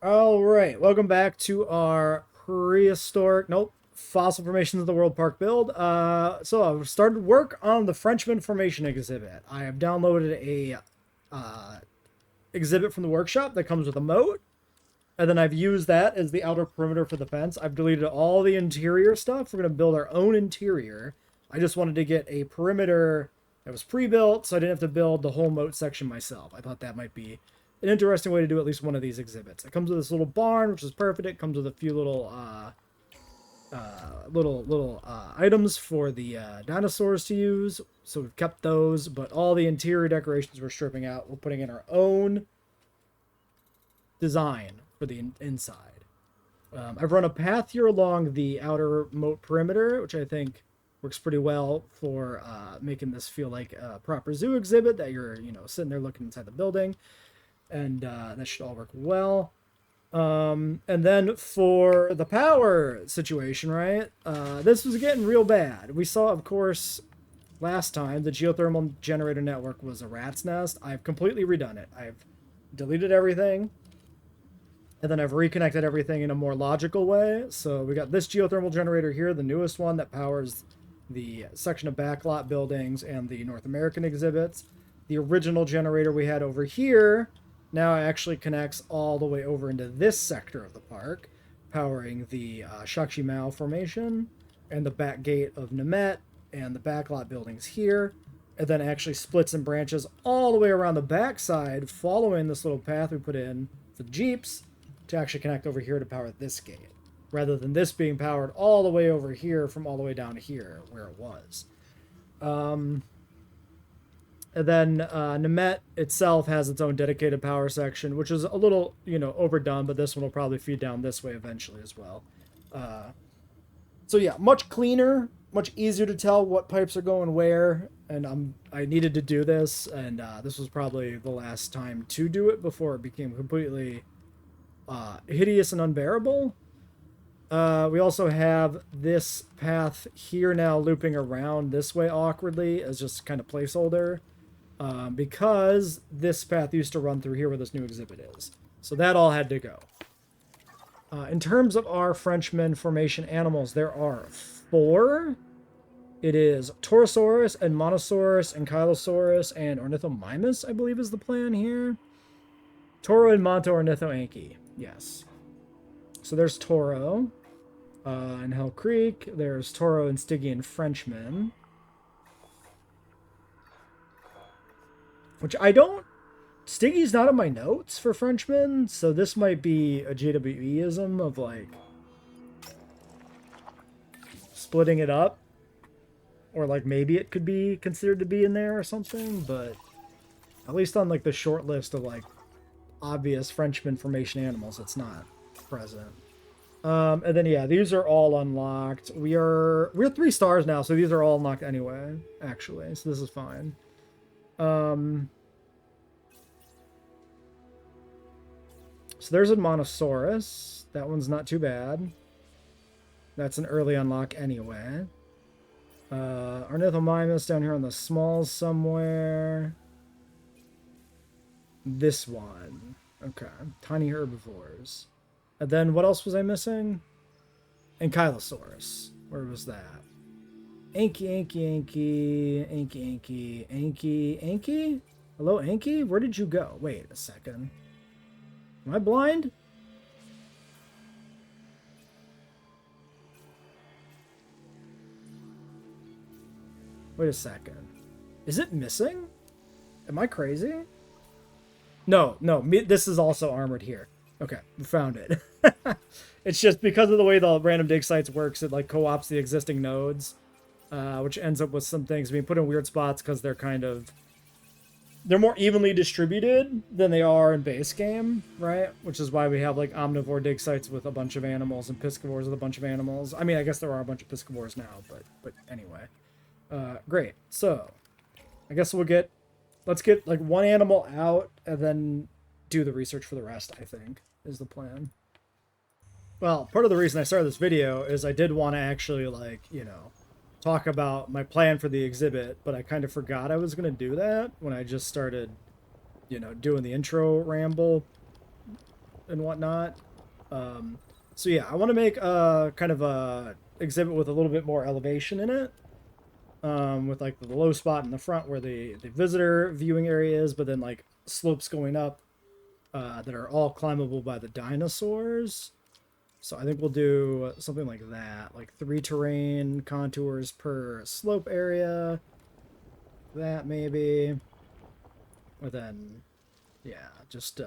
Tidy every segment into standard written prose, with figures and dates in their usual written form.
All right, welcome back to our fossil formations of the world park build. So I've started work on the Frenchman formation exhibit. I have downloaded a exhibit from the workshop that comes with a moat, and then I've used that as the outer perimeter for the fence. I've deleted all the interior stuff. We're gonna build our own interior. I just wanted to get a perimeter that was pre-built, so I didn't have to build the whole moat section myself. I thought that might be an interesting way to do at least one of these exhibits. It comes with this little barn, which is perfect. It comes with a few little items for the dinosaurs to use. So we've kept those, but all the interior decorations we're stripping out. We're putting in our own design for the inside. I've run a path here along the outer moat perimeter, which I think works pretty well for making this feel like a proper zoo exhibit that you're, sitting there looking inside the building. And that should all work well. And then for the power situation, right? This was getting real bad. We saw, of course, last time the geothermal generator network was a rat's nest. I've completely redone it. I've deleted everything, and then I've reconnected everything in a more logical way. So we got this geothermal generator here, the newest one that powers the section of backlot buildings and the North American exhibits. The original generator we had over here now actually connects all the way over into this sector of the park, powering the Shakshi Mao formation and the back gate of Namet and the backlot buildings here. And then actually splits and branches all the way around the backside, following this little path we put in for the Jeeps to actually connect over here to power this gate, rather than this being powered all the way over here from all the way down here where it was. And then Namet itself has its own dedicated power section, which is a little, overdone, but this one will probably feed down this way eventually as well. So yeah, much cleaner, much easier to tell what pipes are going where, and I needed to do this, and this was probably the last time to do it before it became completely hideous and unbearable. We also have this path here now looping around this way awkwardly as just kind of placeholder. Because this path used to run through here where this new exhibit is. So that all had to go. In terms of our Frenchman formation animals, there are 4. It is Torosaurus and Monosaurus and Kylosaurus and Ornithomimus, I believe is the plan here. Toro and Monto Ornithoanki. Yes. So there's Toro in Hell Creek. There's Toro and Stygian Frenchman. Which I don't... Stiggy's not in my notes for Frenchman, so this might be a JWE-ism of, like, splitting it up. Or, like, maybe it could be considered to be in there or something, but at least on, like, the short list of, like, obvious Frenchman formation animals, it's not present. And then, yeah, these are all unlocked. We're 3 stars now, so these are all unlocked anyway, actually, so this is fine. So there's a Monosaurus. That one's not too bad. That's an early unlock anyway. Ornithomimus down here on the smalls somewhere. This one. Okay. Tiny herbivores. And then what else was I missing? Ankylosaurus. Where was that? Anky. Hello, Anky? Where did you go? Wait a second. Am I blind? Wait a second. Is it missing? Am I crazy? No. This is also armored here. Okay, we found it. It's just because of the way the random dig sites works, it like co-ops the existing nodes, which ends up with some things being put in weird spots because they're more evenly distributed than they are in base game, right? Which is why we have like omnivore dig sites with a bunch of animals and piscivores with a bunch of animals. I mean, I guess there are a bunch of piscivores now, but anyway. Great. So, I guess let's get like one animal out and then do the research for the rest, I think, is the plan. Well, part of the reason I started this video is I did want to actually talk about my plan for the exhibit, but I kind of forgot I was going to do that when I just started, doing the intro ramble. and whatnot. So yeah, I want to make a kind of a exhibit with a little bit more elevation in it. With like the low spot in the front where the visitor viewing area is, but then like slopes going up that are all climbable by the dinosaurs. So I think we'll do something like that, like 3 terrain contours per slope area. That maybe. And then, yeah, just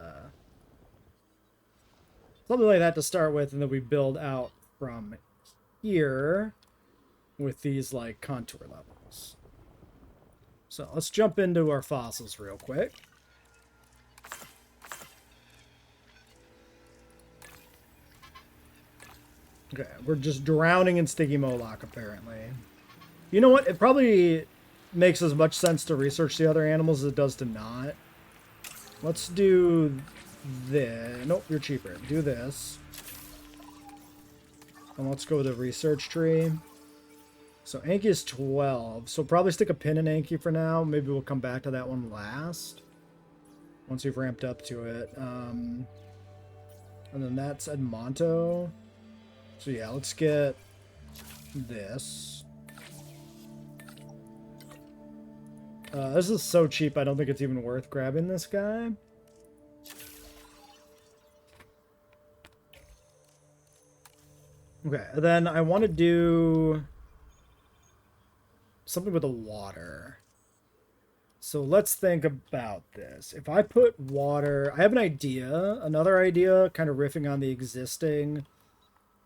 something like that to start with, and then we build out from here with these like contour levels. So let's jump into our fossils real quick. Okay, we're just drowning in sticky Moloch, apparently. You know what? It probably makes as much sense to research the other animals as it does to not. Let's do this. Nope, you're cheaper. Do this. And let's go with the research tree. So Anki is 12. So probably stick a pin in Anki for now. Maybe we'll come back to that one last. Once we've ramped up to it. And then that's Edmonto. So yeah, let's get this. This is so cheap, I don't think it's even worth grabbing this guy. Okay, then I want to do something with the water. So let's think about this. If I put water, I have an idea, another idea, kind of riffing on the existing,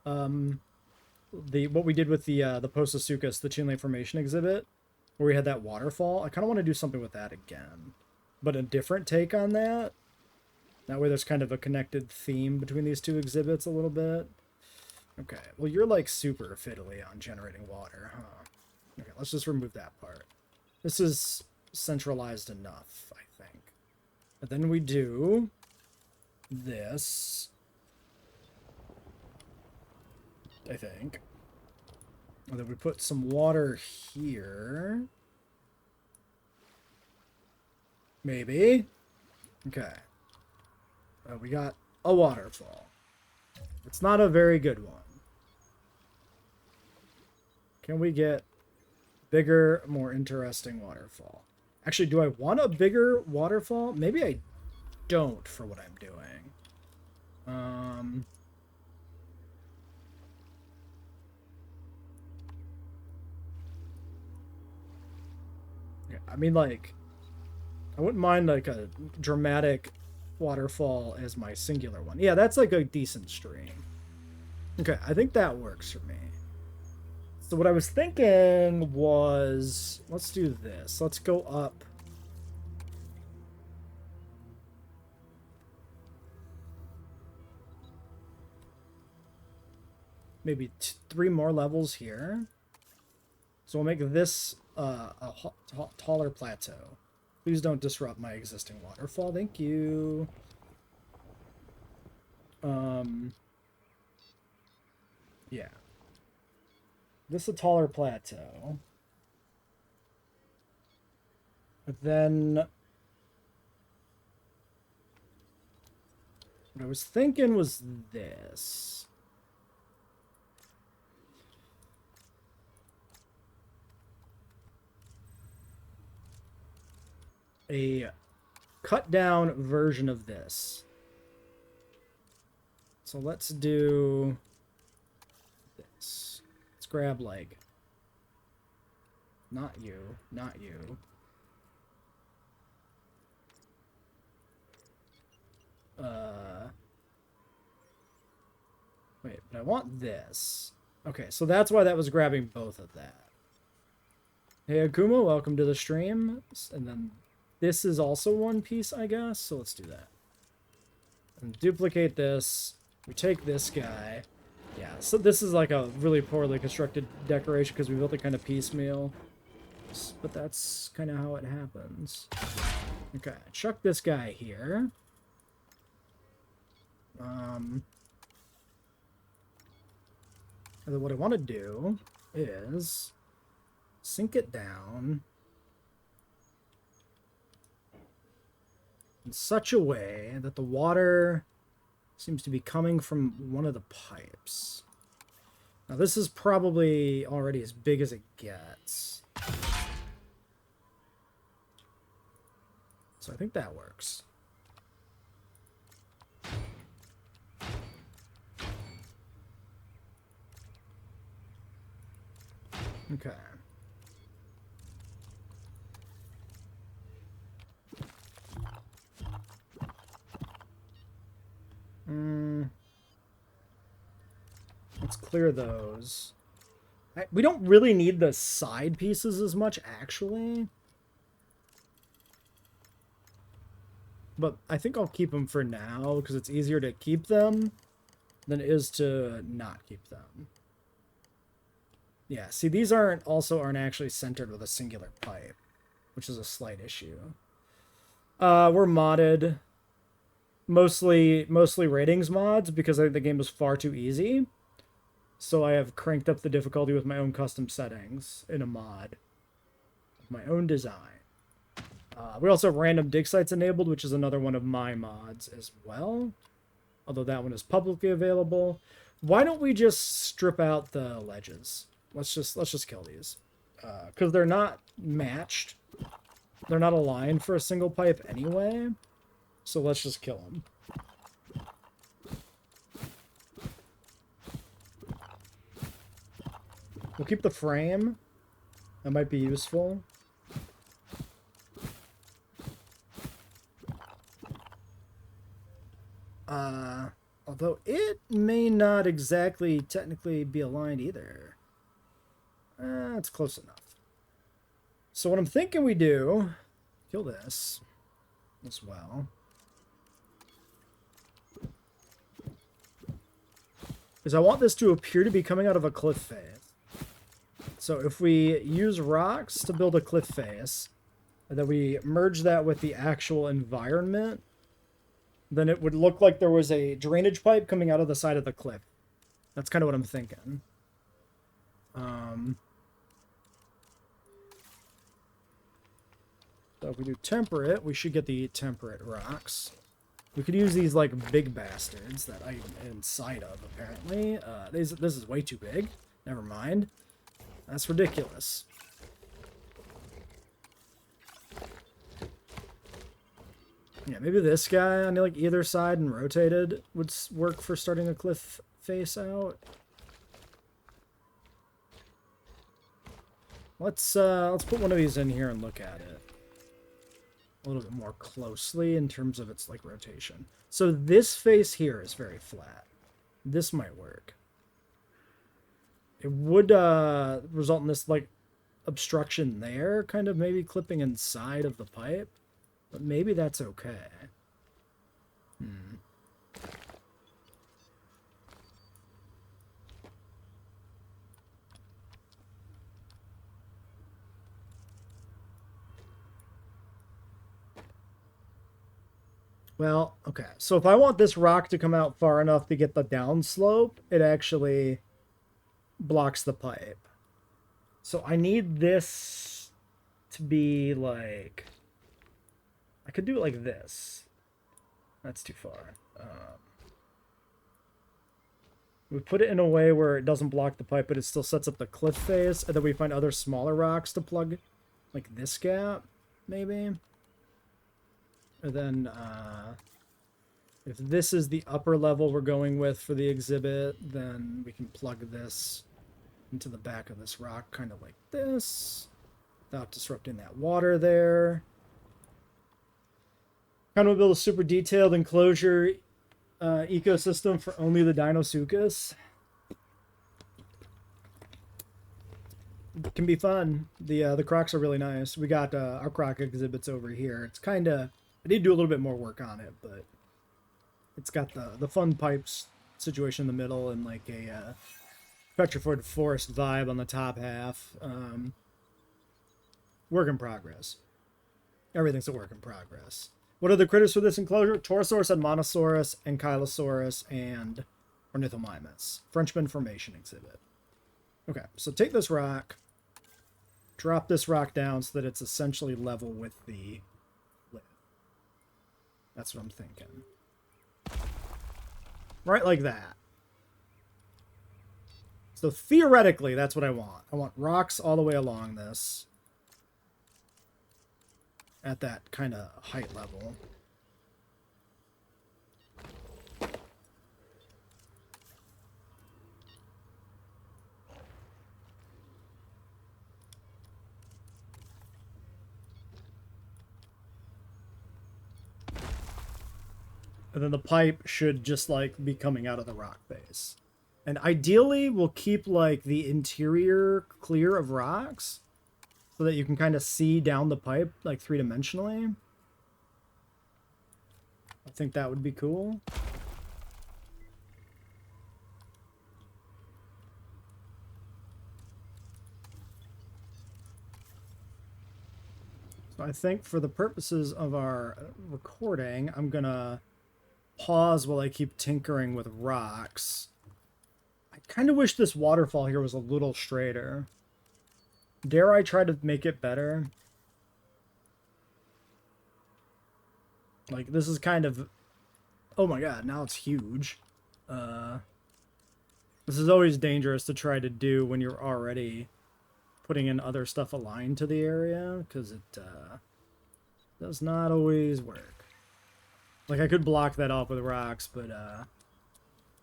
what we did with the Pososuchus, the Chinle Formation exhibit, where we had that waterfall. I kind of want to do something with that again, but a different take on that. That way there's kind of a connected theme between these two exhibits a little bit. Okay, well you're like super fiddly on generating water, huh? Okay, let's just remove that part. This is centralized enough, I think. And then we do this, I think. And then we put some water here. Maybe. Okay. We got a waterfall. It's not a very good one. Can we get bigger, more interesting waterfall? Actually, do I want a bigger waterfall? Maybe I don't for what I'm doing. Yeah, I mean, like, I wouldn't mind like a dramatic waterfall as my singular one. Yeah, that's like a decent stream. Okay, I think that works for me. So what I was thinking was, let's do this. Let's go up. Maybe 3 more levels here. So we'll make this a taller plateau. Please don't disrupt my existing waterfall. Thank you. Yeah. This is a taller plateau. But then what I was thinking was this. A cut down version of this. So let's do this. Let's grab like, not you, not you. Wait, but I want this. Okay, so that's why that was grabbing both of that. Hey Akuma, welcome to the stream. And then this is also one piece, I guess. So let's do that. And duplicate this. We take this guy. Yeah, so this is like a really poorly constructed decoration because we built it kind of piecemeal. But that's kind of how it happens. Okay, chuck this guy here. And then what I want to do is sink it down in such a way that the water seems to be coming from one of the pipes. Now this is probably already as big as it gets. So I think that works. Okay. Let's clear those. We don't really need the side pieces as much, actually. But I think I'll keep them for now, because it's easier to keep them than it is to not keep them. Yeah, see, these aren't actually centered with a singular pipe, which is a slight issue. We're modded. Mostly ratings mods, because I think the game was far too easy. So I have cranked up the difficulty with my own custom settings in a mod. My own design. We also have random dig sites enabled, which is another one of my mods as well. Although that one is publicly available. Why don't we just strip out the ledges? Let's just kill these. Because they're not matched. They're not aligned for a single pipe anyway. So let's just kill them. We'll keep the frame. That might be useful. Although it may not exactly technically be aligned either. It's close enough. So what I'm thinking we do, kill this as well, is I want this to appear to be coming out of a cliff face. So if we use rocks to build a cliff face, and then we merge that with the actual environment, then it would look like there was a drainage pipe coming out of the side of the cliff. That's kind of what I'm thinking. So if we do temperate, we should get the temperate rocks. We could use these, like, big bastards that I'm inside of, apparently. This is way too big. Never mind. That's ridiculous. Yeah, maybe this guy on, like, either side and rotated would work for starting a cliff face out. Let's put one of these in here and look at it a little bit more closely in terms of its, like, rotation. So this face here is very flat. This might work. It would result in this, like, obstruction there, kind of maybe clipping inside of the pipe. But maybe that's okay. Well, okay. So if I want this rock to come out far enough to get the downslope, it actually blocks the pipe. So I need this to be like... I could do it like this. That's too far. We put it in a way where it doesn't block the pipe, but it still sets up the cliff face, and then we find other smaller rocks to plug, like this gap, maybe. And then, if this is the upper level we're going with for the exhibit, then we can plug this into the back of this rock, kind of like this, without disrupting that water there. Kind of build a super detailed enclosure ecosystem for only the Deinosuchus. It can be fun. The crocs are really nice. We got our croc exhibits over here. It's kind of... I need to do a little bit more work on it, but it's got the fun pipes situation in the middle and like a petrified forest vibe on the top half. Work in progress. Everything's a work in progress. What are the critters for this enclosure? Torosaurus, Monosaurus, Ankylosaurus, and Ornithomimus. Frenchman formation exhibit. Okay, so take this rock, drop this rock down so that it's essentially level with the lid. That's what I'm thinking. Right like that. So theoretically, that's what I want. I want rocks all the way along this. At that kind of height level. And then the pipe should just, like, be coming out of the rock face. And ideally, we'll keep, like, the interior clear of rocks so that you can kind of see down the pipe, like, three-dimensionally. I think that would be cool. So I think for the purposes of our recording, I'm gonna pause while I keep tinkering with rocks. I kind of wish this waterfall here was a little straighter. Dare I try to make it better? Like, this is kind of... Oh my god, now it's huge. This is always dangerous to try to do when you're already putting in other stuff aligned to the area, because it does not always work. Like, I could block that off with rocks, but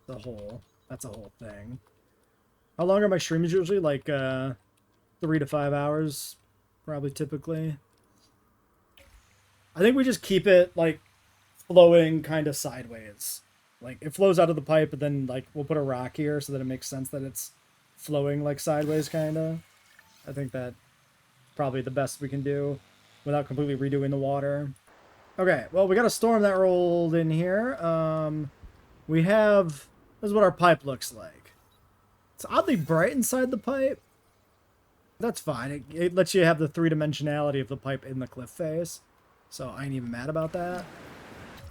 that's a whole thing. How long are my streams usually? Like 3 to 5 hours, probably, typically. I think we just keep it, like, flowing kind of sideways. Like, it flows out of the pipe, but then, like, we'll put a rock here so that it makes sense that it's flowing, like, sideways, kind of. I think that's probably the best we can do without completely redoing the water. Okay, well, we got a storm that rolled in here. We have... This is what our pipe looks like. It's oddly bright inside the pipe. That's fine. It lets you have the three-dimensionality of the pipe in the cliff face. So I ain't even mad about that.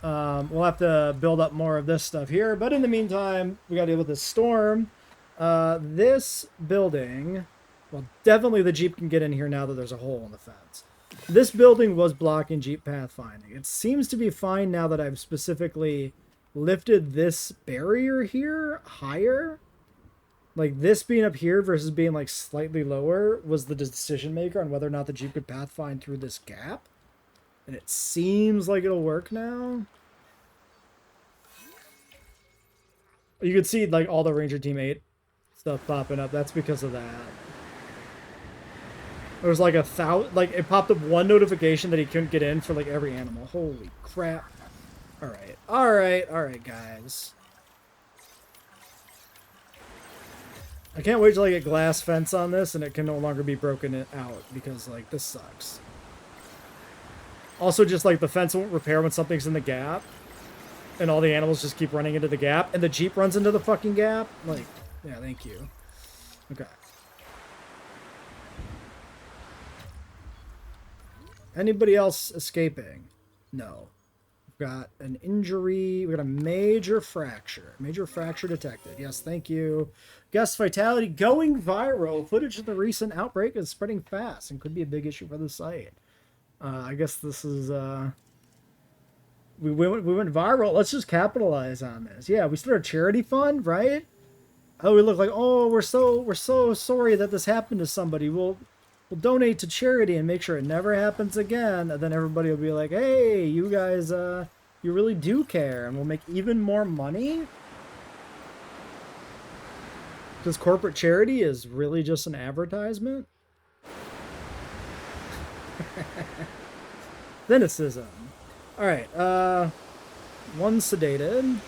We'll have to build up more of this stuff here. But in the meantime, we got to deal with this storm. This building... Well, definitely the Jeep can get in here now that there's a hole in the fence. This building was blocking Jeep pathfinding. It seems to be fine now that I've specifically lifted this barrier here higher. Like, this being up here versus being, like, slightly lower was the decision maker on whether or not the Jeep could pathfind through this gap. And it seems like it'll work now. You can see, like, all the Ranger Team 8 stuff popping up. That's because of that. There was like it popped up one notification that he couldn't get in for like every animal. Holy crap. Alright, guys. I can't wait till I get glass fence on this and it can no longer be broken out because, like, this sucks. Also, just like the fence won't repair when something's in the gap and all the animals just keep running into the gap and the Jeep runs into the fucking gap. Like, yeah, thank you. Okay. Anybody else escaping? No. We've got an injury. We've got a major fracture. Major fracture detected. Yes, thank you. Guest fatality going viral. Footage of the recent outbreak is spreading fast and could be a big issue for the site. I guess this is... We went viral. Let's just capitalize on this. Yeah, we started a charity fund, right? Oh, we look like, oh, we're so sorry that this happened to somebody. We'll donate to charity and make sure it never happens again. And then everybody will be like, hey, you guys, you really do care. And we'll make even more money. Because corporate charity is really just an advertisement. Cynicism. Alright, one sedated.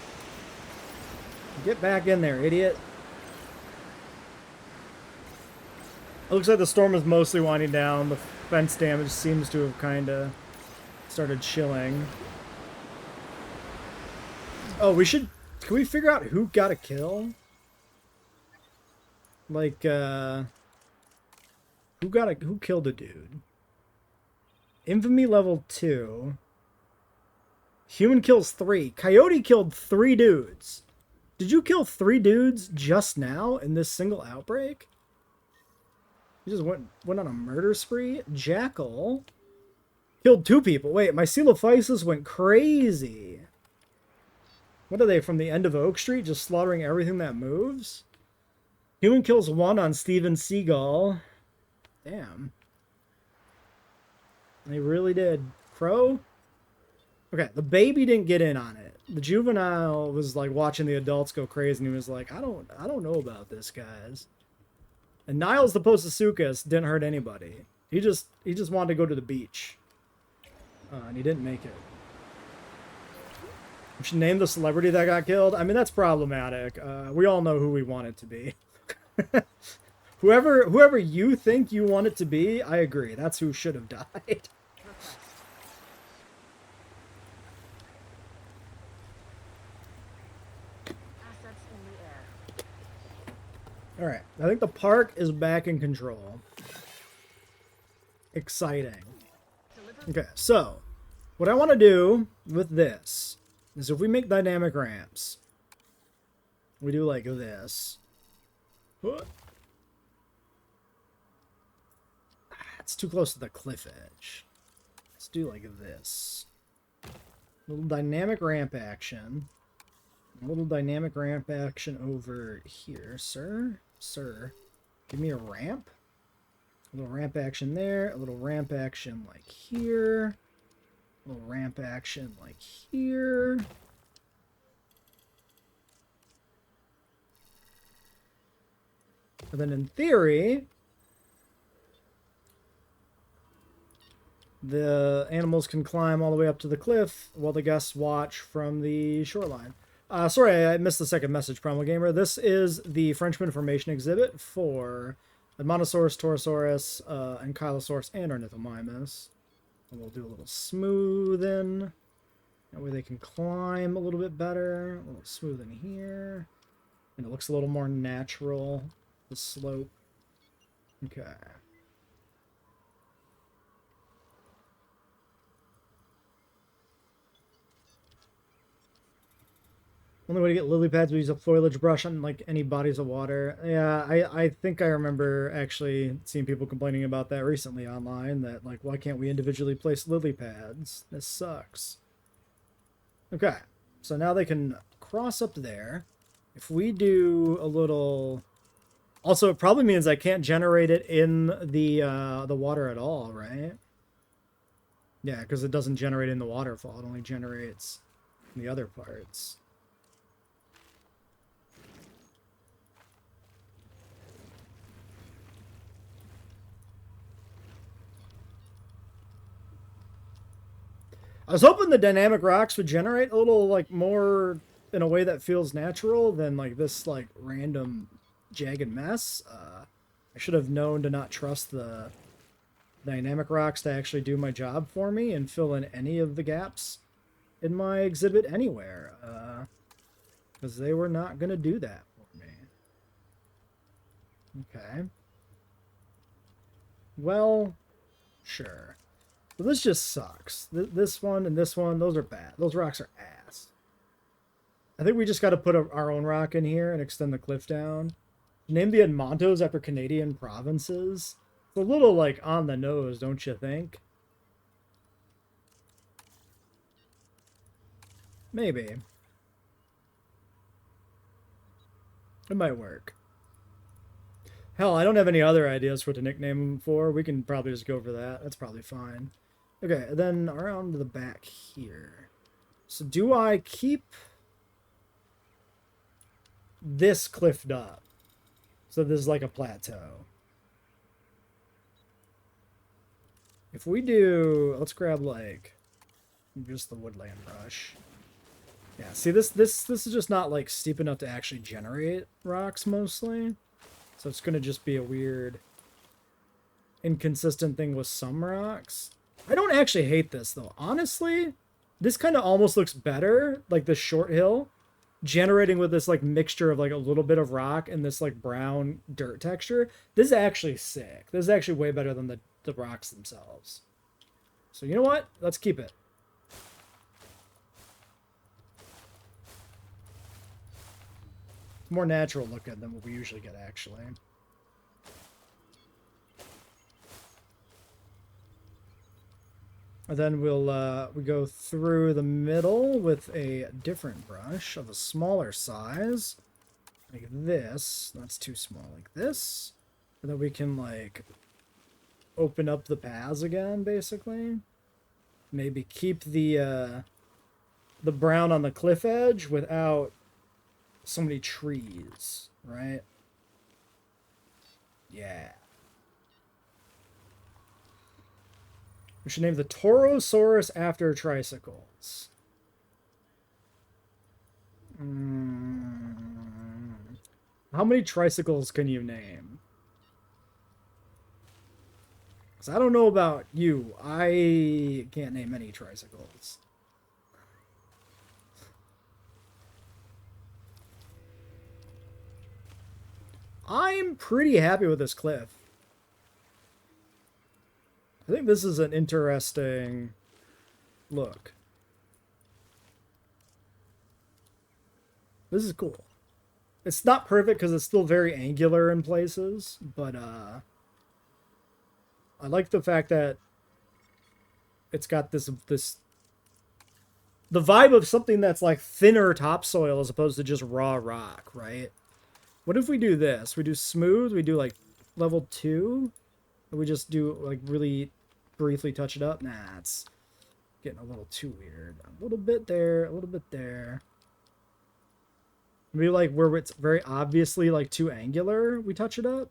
Get back in there, idiot. It looks like the storm is mostly winding down. The fence damage seems to have kind of started chilling. Oh, can we figure out who got a kill? Like, who killed a dude? Infamy level 2. Human kills 3. Coyote killed 3 dudes. Did you kill 3 dudes just now in this single outbreak? You just went on a murder spree? Jackal killed 2 people. Wait, my Coelophysis went crazy. What are they, from the end of Oak Street, just slaughtering everything that moves? Human kills 1 on Steven Seagal. Damn. They really did. Crow? Okay, the baby didn't get in on it. The juvenile was like watching the adults go crazy and he was like, I don't know about this, guys. And Niles the Posasuchus didn't hurt anybody. He just wanted to go to the beach. And he didn't make it. We should name the celebrity that got killed. I mean, that's problematic. We all know who we want it to be. Whoever you think you want it to be, I agree. That's who should have died. All right, I think the park is back in control. Exciting. Okay, so what I want to do with this is if we make dynamic ramps, we do like this. It's too close to the cliff edge. Let's do like this. Little dynamic ramp action. A little dynamic ramp action over here, sir. Sir, give me a ramp. A little ramp action there. A little ramp action like here. A little ramp action like here. And then in theory, the animals can climb all the way up to the cliff while the guests watch from the shoreline. Sorry, I missed the second message, Primal Gamer. This is the Frenchman formation exhibit for Monosaurus, Torosaurus, Ankylosaurus, and Ornithomimus. And we'll do a little smoothing. That way they can climb a little bit better. A little smoothing here. And it looks a little more natural, the slope. Okay. Only way to get lily pads, we use a foliage brush on like any bodies of water. Yeah, I think I remember actually seeing people complaining about that recently online, that like, why can't we individually place lily pads? This sucks. Okay, so now they can cross up there. If we do a little... Also, it probably means I can't generate it in the water at all, right? Yeah, because it doesn't generate in the waterfall. It only generates in the other parts. I was hoping the dynamic rocks would generate a little, like, more in a way that feels natural than, like, this, like, random jagged mess. I should have known to not trust the dynamic rocks to actually do my job for me and fill in any of the gaps in my exhibit anywhere. Because they were not going to do that for me. Okay. Well, sure. So this just sucks. This one and this one, those are bad. Those rocks are ass. I think we just got to put our own rock in here and extend the cliff down. Name the Edmontos after Canadian provinces. It's a little, like, on the nose, don't you think? Maybe. It might work. Hell, I don't have any other ideas for what to nickname them for. We can probably just go for that. That's probably fine. Okay, then around to the back here. So do I keep this cliffed up? So this is like a plateau. If we do, let's grab like just the woodland brush. Yeah, see this is just not like steep enough to actually generate rocks mostly. So it's gonna just be a weird inconsistent thing with some rocks. I don't actually hate this though. Honestly, this kind of almost looks better, like this short hill, generating with this like mixture of like a little bit of rock and this like brown dirt texture. This is actually sick. This is actually way better than the rocks themselves. So you know what? Let's keep it. More natural looking than what we usually get, actually. And then we go through the middle with a different brush of a smaller size. Like this. That's too small. Like this. And then we can, like, open up the paths again, basically. Maybe keep the brown on the cliff edge without so many trees, right? Yeah. We should name the Torosaurus after tricycles. How many tricycles can you name? Because I don't know about you. I can't name any tricycles. I'm pretty happy with this cliff. I think this is an interesting look. This is cool. It's not perfect because it's still very angular in places, but I like the fact that it's got this the vibe of something that's like thinner topsoil as opposed to just raw rock, right? What if we do this? We do smooth, we do like level 2, or we just do like really briefly touch it up? Nah, it's getting a little too weird. A little bit there, a little bit there. Maybe like where it's very obviously like too angular, we touch it up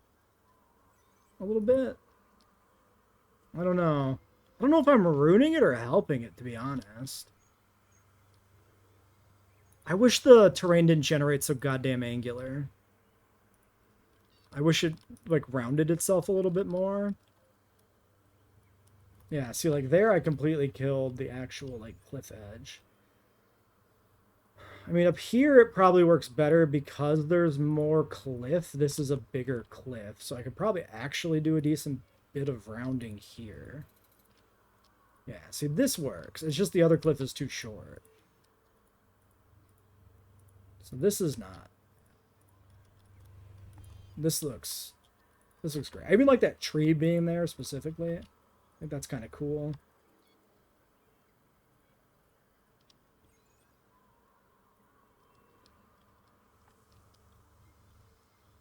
a little bit. I don't know. I don't know if I'm ruining it or helping it, to be honest. I wish the terrain didn't generate so goddamn angular. I wish it, like, rounded itself a little bit more. Yeah, see, like, there I completely killed the actual, like, cliff edge. I mean, up here it probably works better because there's more cliff. This is a bigger cliff, so I could probably actually do a decent bit of rounding here. Yeah, see, this works. It's just the other cliff is too short. So this is not. This looks great. I even like that tree being there specifically. I think that's kind of cool.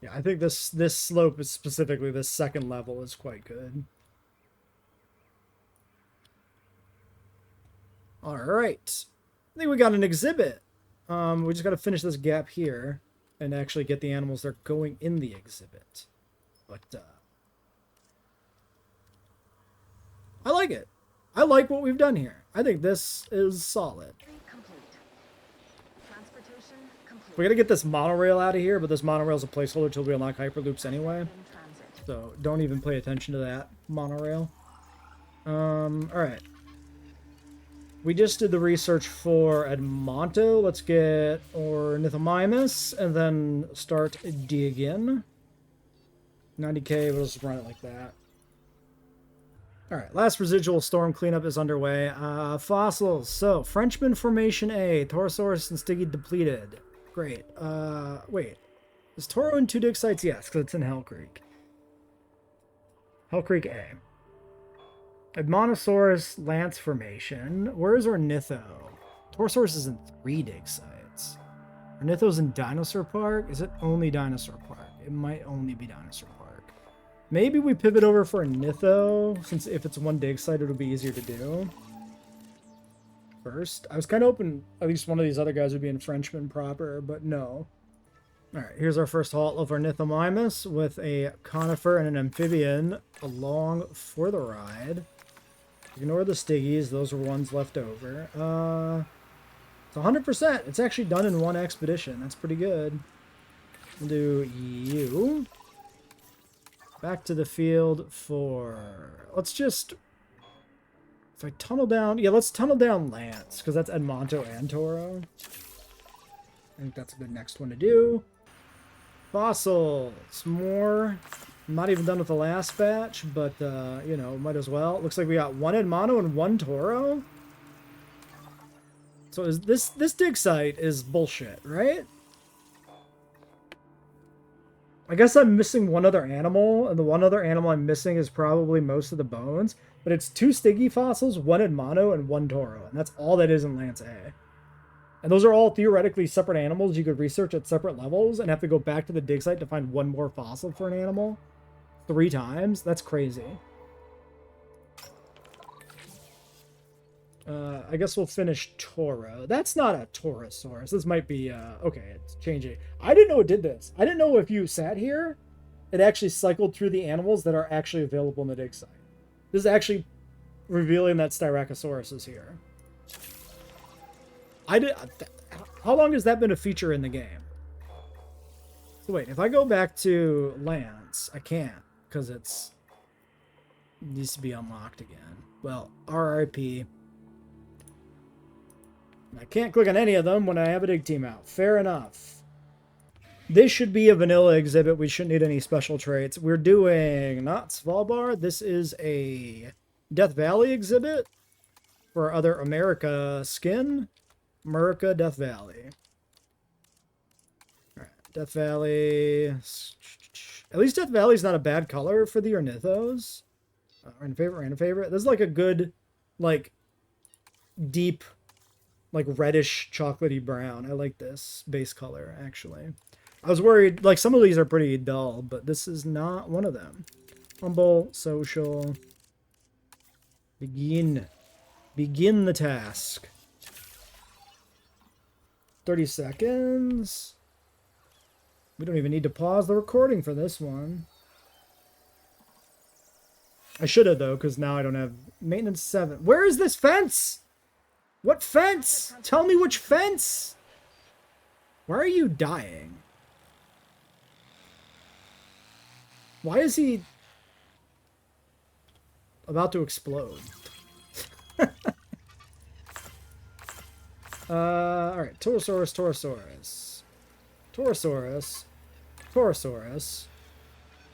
Yeah, I think this slope is specifically this second level is quite good. All right. I think we got an exhibit. We just got to finish this gap here and actually get the animals that are going in the exhibit. But I like it. I like what we've done here. I think this is solid. We gotta get this monorail out of here, but this monorail is a placeholder till we unlock hyperloops anyway. So don't even pay attention to that monorail. Alright. We just did the research for Edmonto. Let's get Ornithomimus and then start digging. 90k, we'll just run it like that. Alright, last residual storm cleanup is underway. Fossils. So, Frenchman Formation A, Torosaurus and Stiggy depleted. Great. Wait. Is Toro in 2 dig sites? Yes, because it's in Hell Creek. Hell Creek A. Edmontosaurus Lance Formation. Where is Ornitho? Torosaurus is in 3 dig sites. Ornitho's in Dinosaur Park? Is it only Dinosaur Park? It might only be Dinosaur Park. Maybe we pivot over for Ornitho, since if it's 1 dig site, it'll be easier to do. First. I was kind of hoping at least one of these other guys would be in Frenchman proper, but no. Alright, here's our first halt of Ornithomimus with a conifer and an amphibian along for the ride. Ignore the Stiggies, those were ones left over. It's 100%. It's actually done in 1 expedition. That's pretty good. We'll do you. Back to the field for... Let's just... If I tunnel down... Yeah, let's tunnel down Lance, because that's Edmonto and Toro. I think that's a good next one to do. Fossils. More. I'm not even done with the last batch, but, you know, might as well. Looks like we got 1 Edmonto and 1 Toro. So is this dig site is bullshit, right? I guess I'm missing one other animal, and the one other animal I'm missing is probably most of the bones. But it's 2 Stiggy fossils, 1 in Mono, and 1 Toro. And that's all that is in Lance A. And those are all theoretically separate animals you could research at separate levels and have to go back to the dig site to find one more fossil for an animal 3 times. That's crazy. I guess we'll finish Toro. That's not a Torosaurus. This might be, okay, it's changing. I didn't know it did this. I didn't know if you sat here, it actually cycled through the animals that are actually available in the dig site. This is actually revealing that Styracosaurus is here. How long has that been a feature in the game? So wait, if I go back to Lance, I can't, because it needs to be unlocked again. Well, RIP. I can't click on any of them when I have a dig team out. Fair enough. This should be a vanilla exhibit. We shouldn't need any special traits. We're doing not Svalbard. This is a Death Valley exhibit for other America skin. America, Death Valley. All right, Death Valley. At least Death Valley's not a bad color for the ornithos. Random favorite. This is like a good, like, deep, like reddish chocolatey brown. I like this base color, actually. I was worried, like, some of these are pretty dull, but this is not one of them. Humble, social. Begin the task. 30 seconds. We don't even need to pause the recording for this one. I should have, though, because now I don't have maintenance 7. Where is this fence? What fence? Tell me which fence. Why are you dying? Why is he about to explode? Alright, Torosaurus,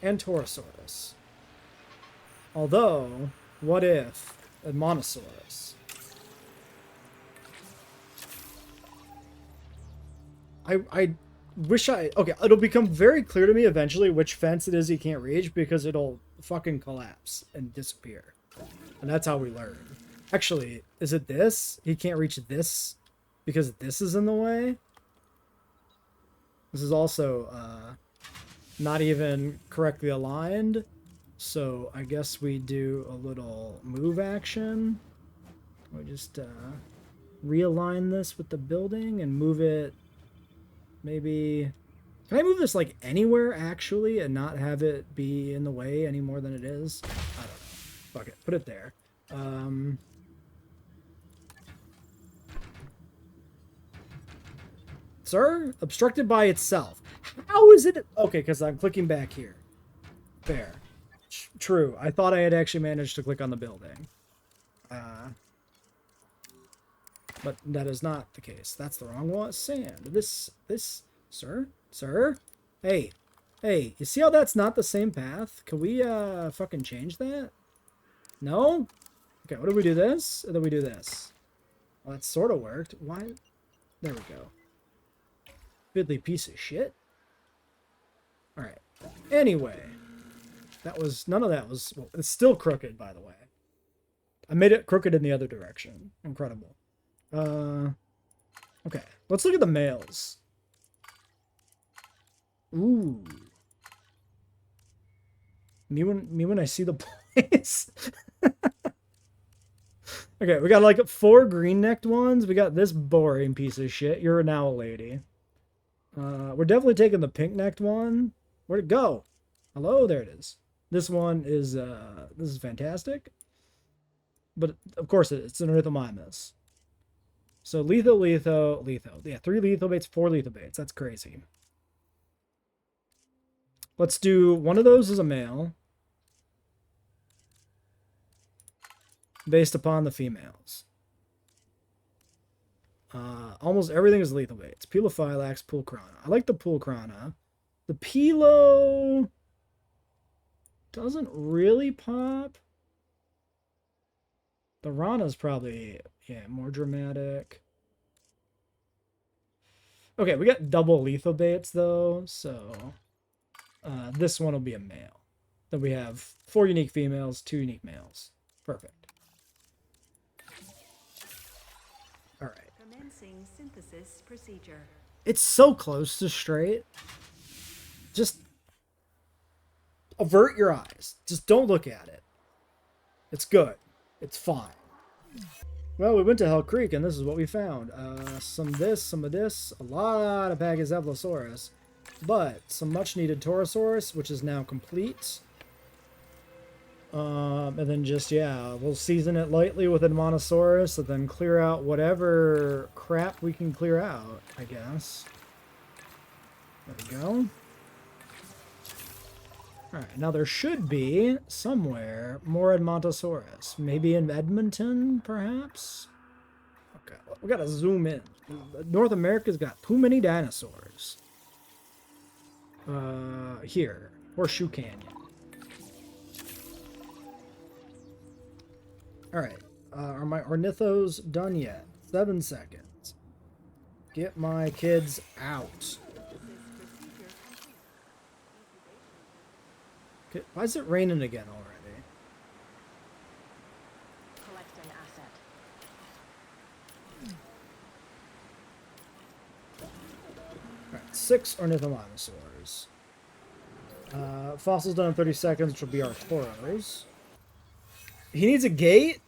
and Torosaurus. Although, what if a Monosaurus? I wish okay, it'll become very clear to me eventually which fence it is he can't reach, because it'll fucking collapse and disappear. And that's how we learn. Actually, is it this? He can't reach this because this is in the way? This is also not even correctly aligned. So I guess we do a little move action. We just realign this with the building and move it. Maybe, can I move this like anywhere actually and not have it be in the way any more than it is? I don't know. Fuck it. Put it there. Sir? Obstructed by itself. How is it? Okay, because I'm clicking back here. Fair. True. I thought I had actually managed to click on the building. But that is not the case. That's the wrong one. Sand. This, sir? Hey, you see how that's not the same path? Can we, fucking change that? No? Okay, what do we do this? And then we do this. Well, that sort of worked. Why? There we go. Fiddly piece of shit. Alright. Anyway. None of that was, well, it's still crooked, by the way. I made it crooked in the other direction. Incredible. Okay. Let's look at the males. Ooh. Me when I see the place. Okay, we got like 4 green-necked ones. We got this boring piece of shit. You're now a lady. We're definitely taking the pink-necked one. Where'd it go? Hello? There it is. This one is, this is fantastic. But, of course, it's an Ornithomimus. So, letho. Yeah, 3 lethal baits, 4 lethal baits. That's crazy. Let's do one of those as a male. Based upon the females. Almost everything is lethal baits. Pelophylax, Pulcrana. I like the Pulcrana. The Pelo doesn't really pop. The Rana's probably, yeah, more dramatic. Okay, we got double lethal baits though, so This one will be a male. Then we have 4 unique females, 2 unique males. Perfect. All right. Commencing synthesis procedure. It's so close to straight. Just avert your eyes. Just don't look at it. It's good. It's fine. Well, we went to Hell Creek, and this is what we found. Some of this, a lot of Pachycephalosaurus, but some much-needed Torosaurus, which is now complete. And then just, yeah, we'll season it lightly with Edmontosaurus, and then clear out whatever crap we can clear out, I guess. There we go. Alright, now there should be, somewhere, more Edmontosaurus. Maybe in Edmonton, perhaps? Okay, we gotta zoom in. North America's got too many dinosaurs. Here. Horseshoe Canyon. Alright, are my ornithos done yet? 7 seconds. Get my kids out. Okay, why is it raining again already? Collect an asset. Alright, 6 ornithomimosaurs. Fossils done in 30 seconds, which will be our toros. He needs a gate.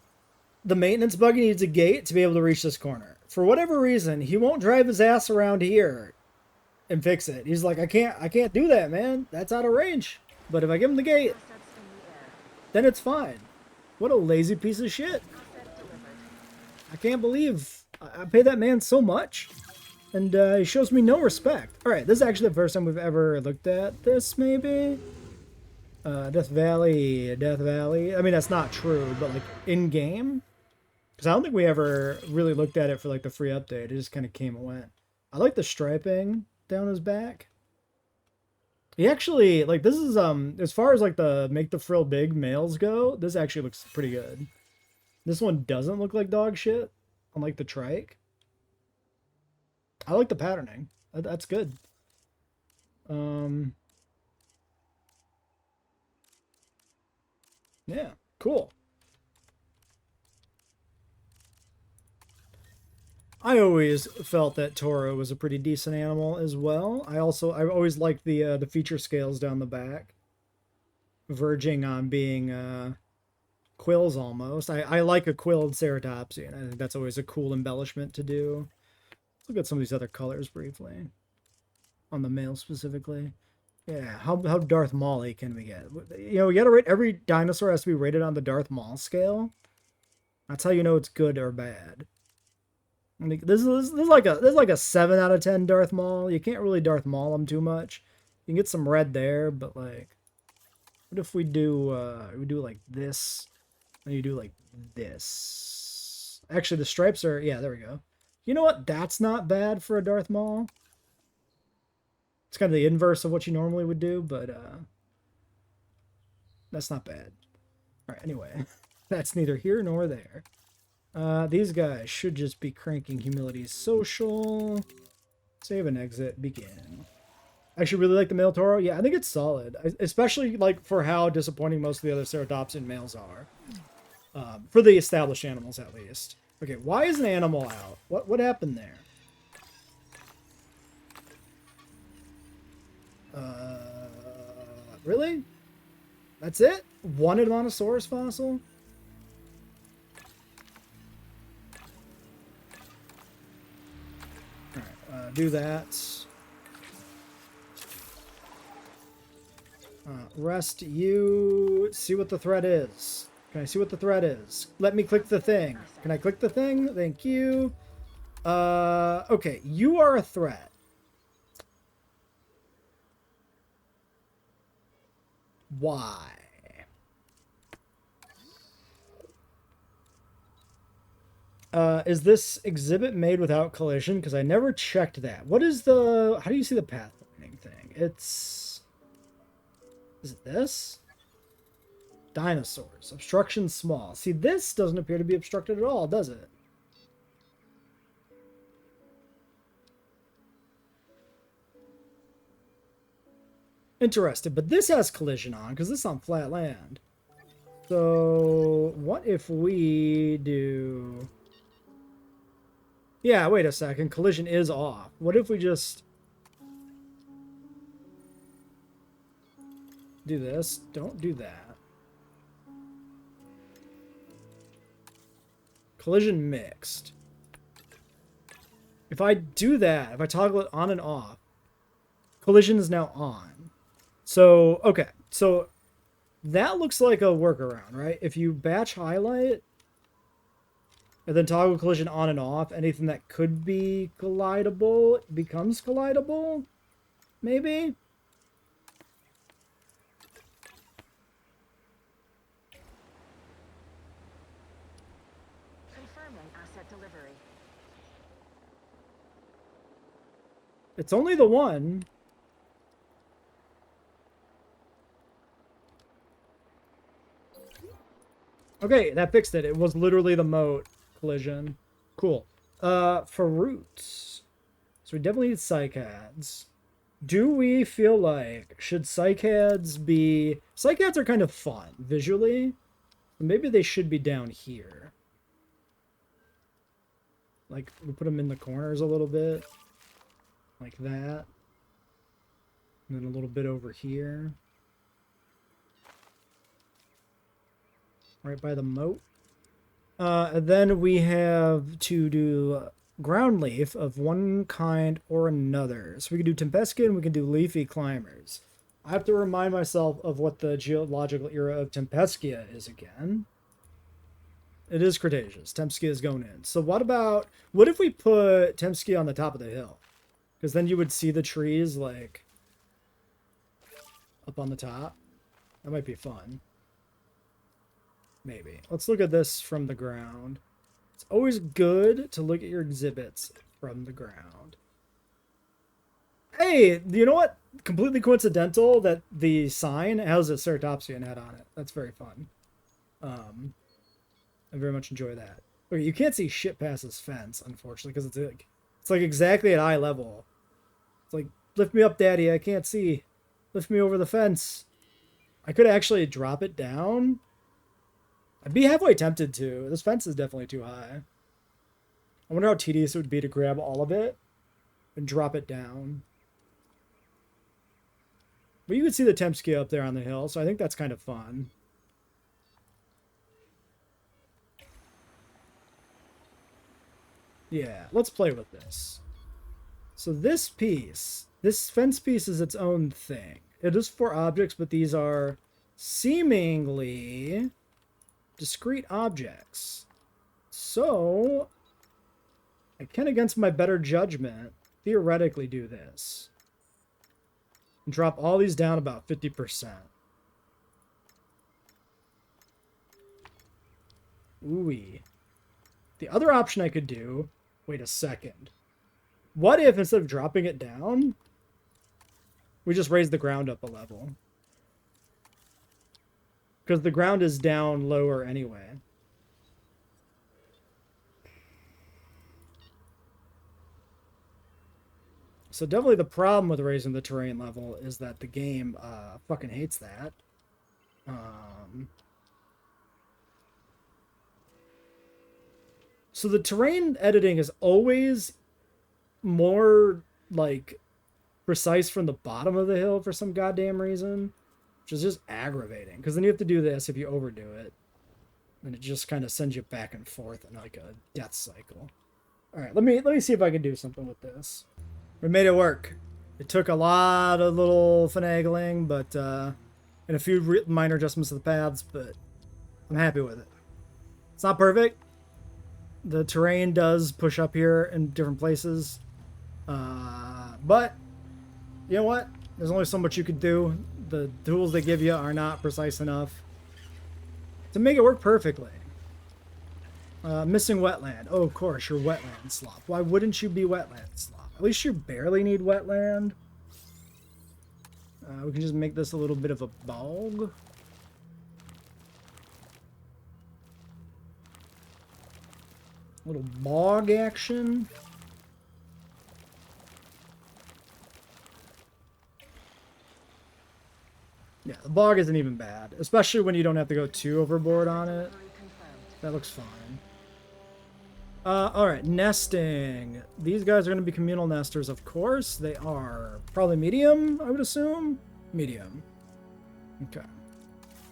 The maintenance buggy needs a gate to be able to reach this corner. For whatever reason, he won't drive his ass around here and fix it. He's like, I can't do that, man. That's out of range. But if I give him the gate, then it's fine. What a lazy piece of shit. I can't believe I pay that man so much, and he shows me no respect. All right, this is actually the first time we've ever looked at this, maybe. Death Valley. I mean, that's not true, but like in-game? Because I don't think we ever really looked at it for like the free update. It just kind of came and went. I like the striping down his back. He actually, like, this is, as far as like the make the frill big males go, this actually looks pretty good. This one doesn't look like dog shit, unlike the trike. I like the patterning. That's good. Yeah, cool. I always felt that Toro was a pretty decent animal as well. I always liked the feature scales down the back, verging on being quills almost. I like a quilled ceratopsy, and I think that's always a cool embellishment to do. Let's look at some of these other colors briefly, on the male specifically. Yeah, how Darth Maul-y can we get? You know, we gotta rate, every dinosaur has to be rated on the Darth Maul scale. That's how you know it's good or bad. I mean, this is like a 7 out of 10 Darth Maul. You can't really Darth Maul him too much. You can get some red there, but like, what if we do like this, and you do like this? Actually, the stripes are, yeah, there we go. You know what? That's not bad for a Darth Maul. It's kind of the inverse of what you normally would do, but that's not bad. All right, anyway, that's neither here nor there. These guys should just be cranking Humility Social. Save and exit, begin. I actually really like the male Toro. Yeah, I think it's solid, especially like for how disappointing most of the other ceratopsian males are. For the established animals, at least. Okay, why is an animal out? What happened there? Really? That's it? One Edmontosaurus fossil? Alright, do that. Rest you. See what the threat is. Can I see what the threat is? Let me click the thing. Can I click the thing? Thank you. Okay, you are a threat. Why? Is this exhibit made without collision? Because I never checked that. What is the... How do you see the pathlining thing? It's... Is it this? Dinosaurs. Obstruction small. See, this doesn't appear to be obstructed at all, does it? Interested, but this has collision on because this is on flat land. So what if we do... Yeah, wait a second. Collision is off. What if we just do this? Don't do that. Collision mixed. If I do that, if I toggle it on and off, collision is now on. So, okay. So that looks like a workaround, right? If you batch highlight and then toggle collision on and off, anything that could be collidable becomes collidable, maybe? Confirming asset delivery. It's only the one. Okay, that fixed it. It was literally the moat collision. Cool. For roots. So we definitely need cycads. Do we feel like, should cycads be... Cycads are kind of fun, visually. Maybe they should be down here. Like, we put them in the corners a little bit. Like that. And then a little bit over here. Right by the moat. And then we have to do ground leaf of one kind or another. So we can do Tempeskian and we can do leafy climbers. I have to remind myself of what the geological era of Tempeskia is again. It is Cretaceous. Tempskia is going in. So what if we put Tempskia on the top of the hill? Because then you would see the trees, like, up on the top. That might be fun. Maybe. Let's look at this from the ground. It's always good to look at your exhibits from the ground. Hey, you know what? Completely coincidental that the sign has a Ceratopsian head on it. That's very fun. I very much enjoy that. Okay, you can't see shit past this fence, unfortunately, because it's like exactly at eye level. It's like, lift me up, daddy, I can't see. Lift me over the fence. I could actually drop it down. I'd be halfway tempted to. This fence is definitely too high. I wonder how tedious it would be to grab all of it and drop it down. But you can see the Tempskia up there on the hill, so I think that's kind of fun. Yeah, let's play with this. So this piece, this fence piece is its own thing. It is 4 objects, but these are seemingly discrete objects. So I can, against my better judgment, theoretically do this. And drop all these down about 50%. Ooh-wee. The other option I could do... Wait a second. What if, instead of dropping it down, we just raise the ground up a level? Because the ground is down lower anyway. So definitely the problem with raising the terrain level is that the game fucking hates that. So the terrain editing is always more, like, precise from the bottom of the hill for some goddamn reason. Which is just aggravating. Because then you have to do this if you overdo it. And it just kind of sends you back and forth in, like, a death cycle. Alright, let me see if I can do something with this. We made it work. It took a lot of little finagling, but, and a few minor adjustments to the paths, but I'm happy with it. It's not perfect. The terrain does push up here in different places. But, you know what? There's only so much you could do. The tools they give you are not precise enough to make it work perfectly. Missing wetland. Oh, of course, you're wetland slop. Why wouldn't you be wetland slop? At least you barely need wetland. We can just make this a little bit of a bog. Little bog action. Yeah, the bog isn't even bad, especially when you don't have to go too overboard on it. Delivery confirmed. That looks fine. Alright, nesting. These guys are going to be communal nesters, of course. They are probably medium, I would assume. Medium. Okay.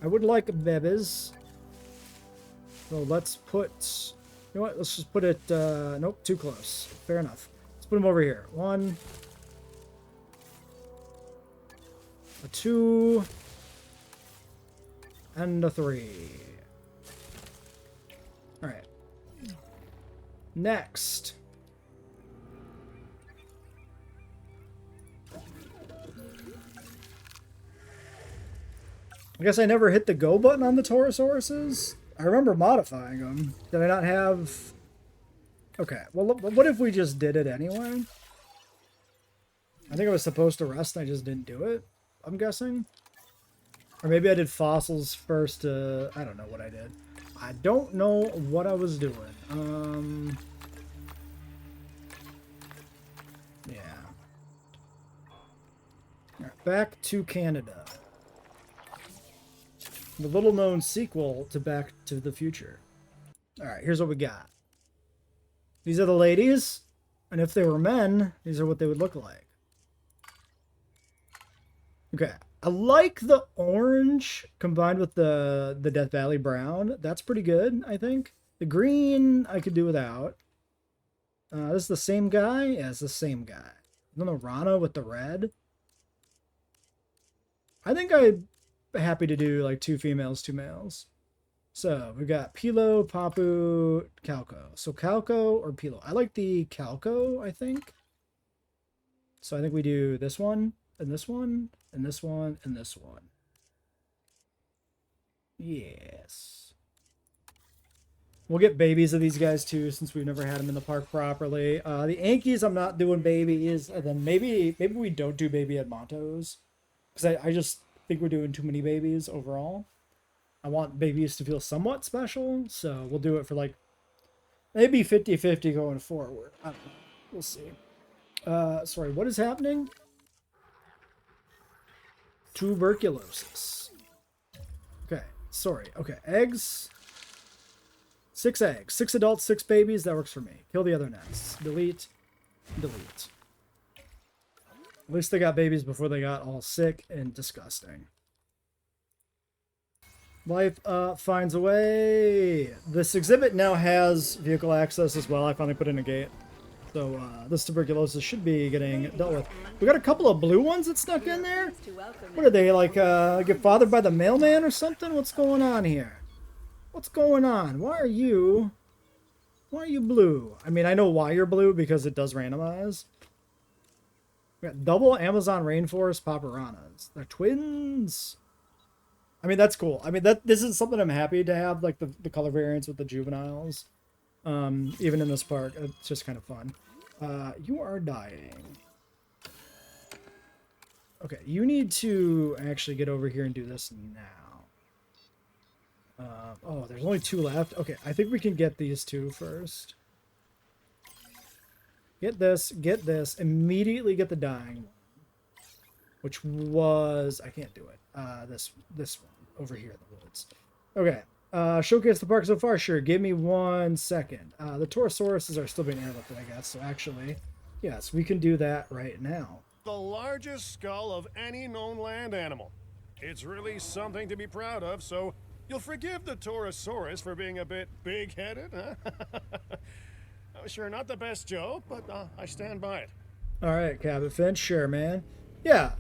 I would like babies. So let's put... You know what? Let's just put it... nope, too close. Fair enough. Let's put them over here. 1... a 2... and a 3. Alright. Next. I guess I never hit the go button on the Taurosauruses. I remember modifying them. Did I not have... Okay, well, what if we just did it anyway? I think I was supposed to rest and I just didn't do it, I'm guessing. Or maybe I did fossils first. I don't know what I did. I don't know what I was doing. Yeah. Alright, back to Canada. The little-known sequel to Back to the Future. Alright, here's what we got. These are the ladies, and if they were men, these are what they would look like. Okay, I like the orange combined with the Death Valley brown. That's pretty good, I think. The green, I could do without. This is the same guy? Yeah, it's the same guy. And then the Rana with the red. I think I'm happy to do like 2 females, 2 males. So we got Pilo, Papu, Calco. So Calco or Pilo. I like the Calco, I think. So I think we do this one, and this one, and this one, and this one. Yes. We'll get babies of these guys too, since we've never had them in the park properly. The Yankees, I'm not doing babies, and then maybe we don't do baby Edmontos, because I just think we're doing too many babies overall. I want babies to feel somewhat special, so we'll do it for like maybe 50-50 going forward. I don't know. We'll see. Sorry, what is happening? Tuberculosis. Okay, sorry. Okay, eggs. 6 eggs. 6 adults, 6 babies. That works for me. Kill the other nests. Delete. Delete. At least they got babies before they got all sick and disgusting. Life finds a way. This exhibit now has vehicle access as well. I finally put in a gate. So this tuberculosis should be getting dealt with. We got a couple of blue ones that snuck in there. What are they, like, get fathered by the mailman or something? What's going on here? What's going on? Why are you blue? I mean, I know why you're blue, because it does randomize. We got double Amazon rainforest paparazzi. They're twins. I mean, that's cool. I mean, this is something I'm happy to have, like the color variants with the juveniles. Even in this park, it's just kind of fun. You are dying. Okay, you need to actually get over here and do this now. Oh, there's only 2 left. Okay, I think we can get these 2 first. Get this, immediately get the dying one. Which was, I can't do it. This one over here in the woods. Okay. Showcase the park so far? Sure. Give me 1 second. The Taurosauruses are still being airlifted, I guess. So actually, yes, we can do that right now. The largest skull of any known land animal. It's really something to be proud of, so you'll forgive the Taurosaurus for being a bit big-headed, huh? Sure, not the best joke, but I stand by it. All right, Cabot Finch. Sure, man. Yeah,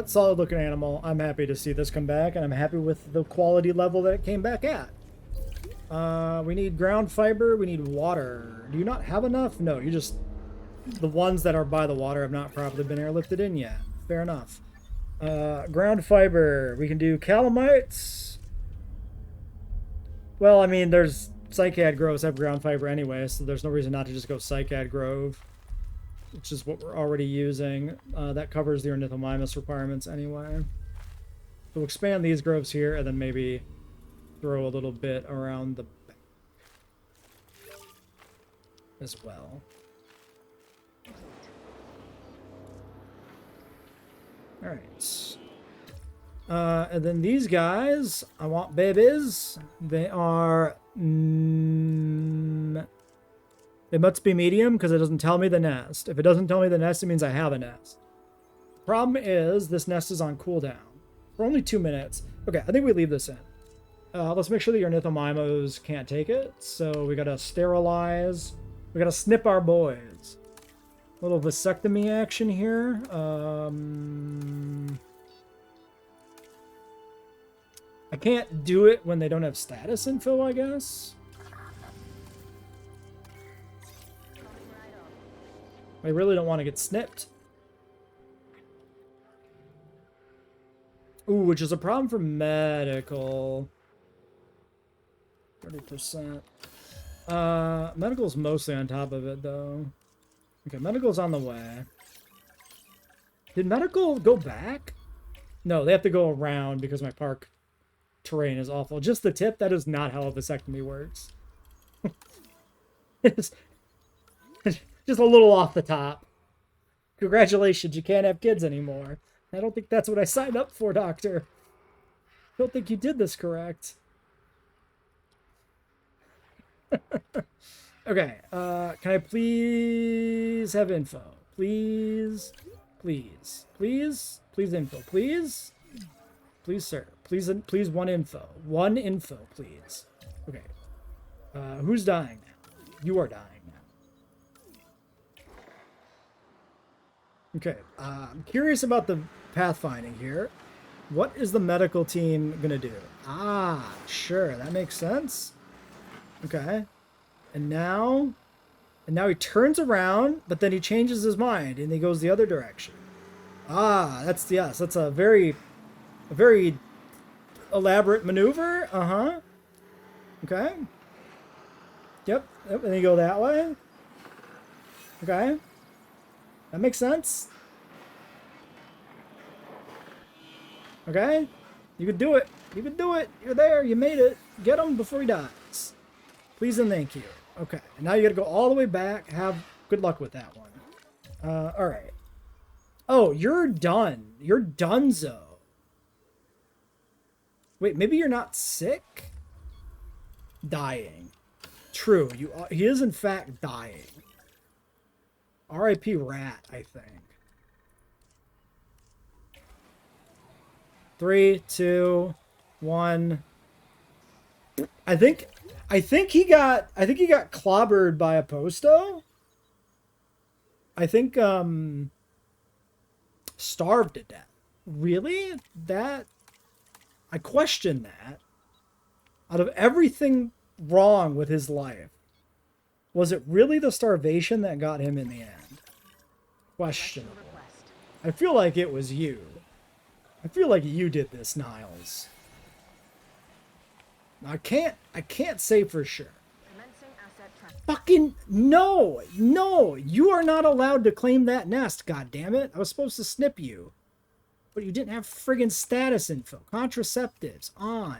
solid looking animal. I'm happy to see this come back, and I'm happy with the quality level that it came back at. We need ground fiber, we need water. Do you not have enough? No, you just... The ones that are by the water have not properly been airlifted in yet. Fair enough. Ground fiber. We can do calamites. Well, I mean, there's... Cycad groves have ground fiber anyway, so there's no reason not to just go Cycad grove, which is what we're already using. That covers the ornithomimus requirements anyway. We'll expand these groves here, and then maybe throw a little bit around the back as well. Alright. And then these guys, I want babies. They are... they must be medium because it doesn't tell me the nest. If it doesn't tell me the nest, it means I have a nest. Problem is, this nest is on cooldown for only 2 minutes. Okay, I think we leave this in. Let's make sure that your Nithomimos can't take it. So we gotta sterilize. We gotta snip our boys. Little vasectomy action here. I can't do it when they don't have status info, I guess. I really don't want to get snipped. Ooh, which is a problem for medical. 30%. Medical's mostly on top of it, though. Okay, medical's on the way. Did medical go back? No, they have to go around because my park terrain is awful. Just the tip, that is not how a vasectomy works. It's just a little off the top. Congratulations, you can't have kids anymore. I don't think that's what I signed up for, doctor. I don't think you did this correct. Okay, can I please have info? Please, please, please, please info, please, please, sir, please, please, one info, please. Okay, who's dying now? You are dying now. Okay, I'm curious about the pathfinding here. What is the medical team gonna do? Ah, sure, that makes sense. Okay. And now he turns around, but then he changes his mind and he goes the other direction. Ah, that's, yes, that's a very elaborate maneuver. Uh-huh. Okay. Yep, and then you go that way. Okay. That makes sense. Okay. You could do it. You could do it. You're there. You made it. Get him before he dies. Please and thank you. Okay, now you gotta go all the way back. Have good luck with that one. Alright. Oh, you're done. You're donezo. Wait, maybe you're not sick? Dying. True, he is in fact dying. R.I.P. Rat, I think. 3, 2, 1. I think he got clobbered by a posto. I think starved to death. Really? That, I question that. Out of everything wrong with his life, was it really the starvation that got him in the end? Questionable. I feel like it was you. I feel like you did this, Niles. I can't say for sure. Fucking no, you are not allowed to claim that nest, goddammit. I was supposed to snip you. But you didn't have friggin' status info. Contraceptives on.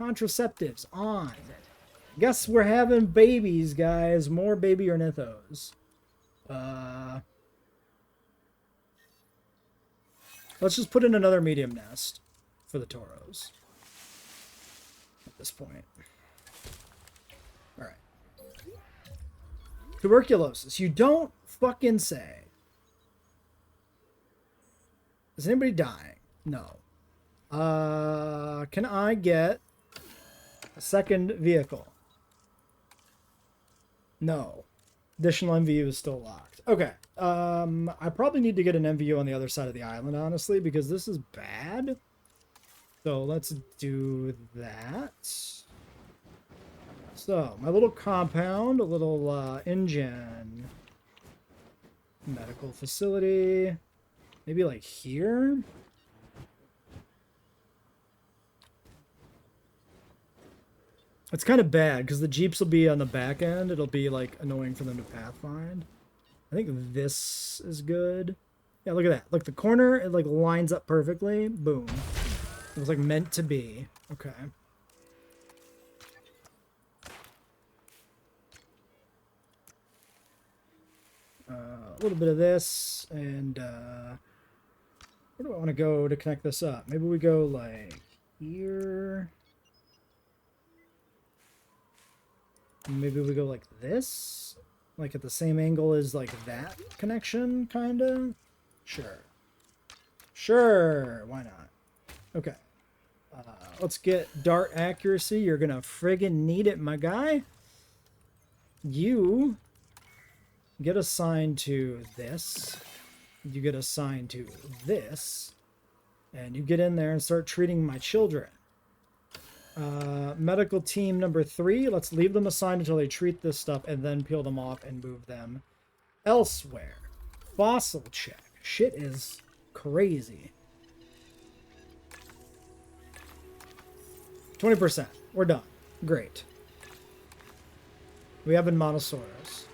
Contraceptives on. Guess we're having babies, guys. More baby ornithos. Let's just put in another medium nest for the toros. At this point. Alright. Tuberculosis. You don't fucking say. Is anybody dying? No. Can I get a second vehicle? No. Additional MVU is still locked. Okay. I probably need to get an MVU on the other side of the island, honestly, because this is bad. So let's do that. So, my little compound, a little engine. Medical facility. Maybe like here? It's kind of bad because the Jeeps will be on the back end. It'll be like annoying for them to pathfind. I think this is good. Yeah, look at that. Look, the corner, it like lines up perfectly. Boom. It was like meant to be. Okay. A little bit of this and Where do I want to go to connect this up? Maybe we go like here. Maybe we go like this. Like at the same angle as like that connection, kind of. Sure. Sure. Why not? Okay. Let's get dart accuracy. You're going to friggin' need it, my guy. You get assigned to this. You get assigned to this. And you get in there and start treating my children. Medical team number 3. Let's leave them assigned until they treat this stuff and then peel them off and move them elsewhere. Fossil check. Shit is crazy. 20%. We're done. Great. We have in Monosaurus.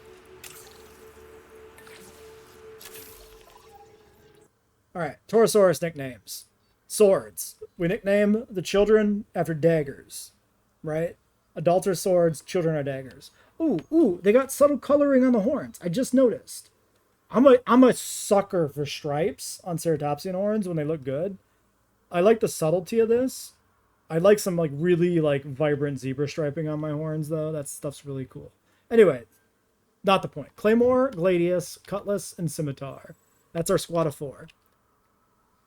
Alright, Torosaurus nicknames. Swords. We nickname the children after daggers. Right? Adults are swords, children are daggers. Ooh, they got subtle coloring on the horns. I just noticed. I'm a sucker for stripes on ceratopsian horns when they look good. I like the subtlety of this. I like some like really like vibrant zebra striping on my horns though. That stuff's really cool. Anyway, not the point. Claymore, Gladius, Cutlass, and Scimitar. That's our squad of 4.